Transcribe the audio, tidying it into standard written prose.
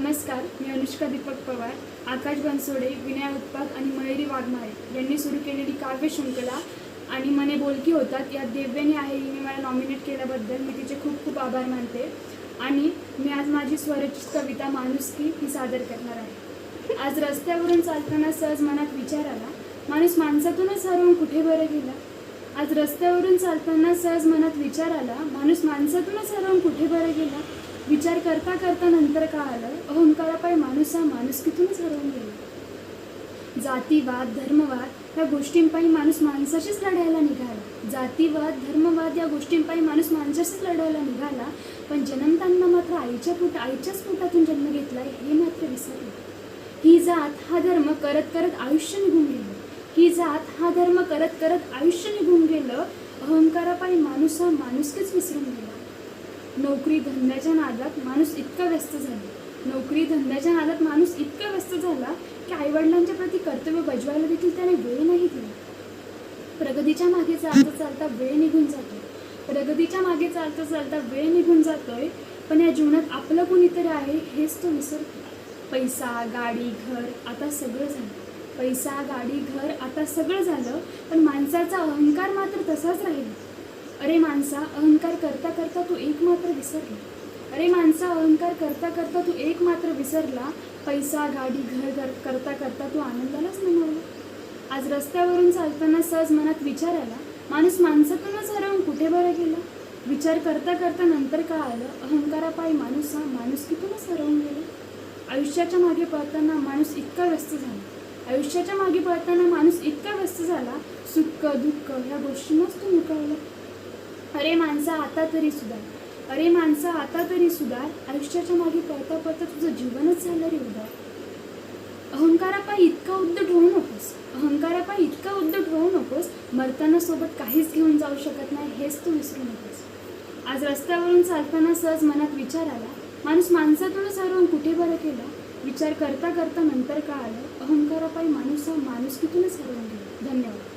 नमस्कार, मी अनुष्का दीपक पवार, आकाश बनसोडे, विनय उत्पात आणि मयुरी वाघमारे यांनी सुरू केलेली काव्य शृंखला आणि मने बोलकी होतात या देव्यानी आहे हिने मला नॉमिनेट केल्याबद्दल मी तिचे खूप खूप आभार मानते. आणि मी आज माझी स्वरचित कविता माणुसकी ही सादर करणार आहे. आज रस्त्यावरून चालताना सहज मनात विचार आला, माणूस माणसातूनच हरवून कुठे बरं गेला. आज रस्त्यावरून चालताना सहज मनात विचार आला, माणूस माणसातूनच हरवून कुठे बरं गेला. विचार करता करता नंतर कळालं, अहंकारापायी माणूस हा माणुसकीतूनच हरवून गेला. जातीवाद, धर्मवाद या गोष्टींपायी माणूस माणसाशीच लढायला निघाला. जातीवाद, धर्मवाद या गोष्टींपायी माणूस माणसाशीच लढायला निघाला. पण जन्मताना मात्र आईच्याच पोटातून जन्म घेतलाय हे मात्र विसरलं. ही जात हा धर्म करत करत आयुष्य निघून गेलं. ही जात हा धर्म करत करत आयुष्य निघून गेलं. अहंकारापायी माणूस हा माणुसकीच विसरून गेला. नोकरी धंद्याच्या नादात माणूस इतका व्यस्त झाला की आईवडिलांच्या प्रती कर्तव्य बजवायला देखील त्याने वेळ नाही दिला. प्रगतीच्या मागे चालता वेळ निघून जातोय. पण या जीवनात आपलं कोणीतरी आहे हेच तो विसरतो. पैसा, गाडी, घर आता सगळं झालं, पण माणसाचा अहंकार मात्र तसाच राहिला. अरे माणसा, अहंकार करता करता तू एक मात्र विसरला. पैसा, गाडी, घर करता करता तू आनंदालाच मिळवला. आज रस्त्यावरून चालताना सहज मनात विचार आला, माणूस माणसातूनच हरवून कुठे बरं गेला. विचार करता करता नंतर कळालं, अहंकारापायी माणूस हा माणुसकीतूनच हरवून गेला. आयुष्याच्या मागे पळताना माणूस इतका व्यस्त झाला, सुख दुःख ह्या गोष्टींनाच तो मुकावला. अरे माणसा आता तरी सुधार, आयुष्याच्या मागे पळता पळता तुझं जीवनच झालं रे उदार. अहंकारापायी इतका उद्धट होऊ नकोस. मरताना सोबत काहीच घेऊन जाऊ शकत नाही हेच तू विसरू नकोस. आज रस्त्यावरून चालताना सहज मनात विचार आला, माणूस माणसातूनच हरवून कुठे बरं गेला. विचार करता करता नंतर कळालं, अहंकारापायी माणूस हा माणुसकीतूनच हरवून गेला. धन्यवाद.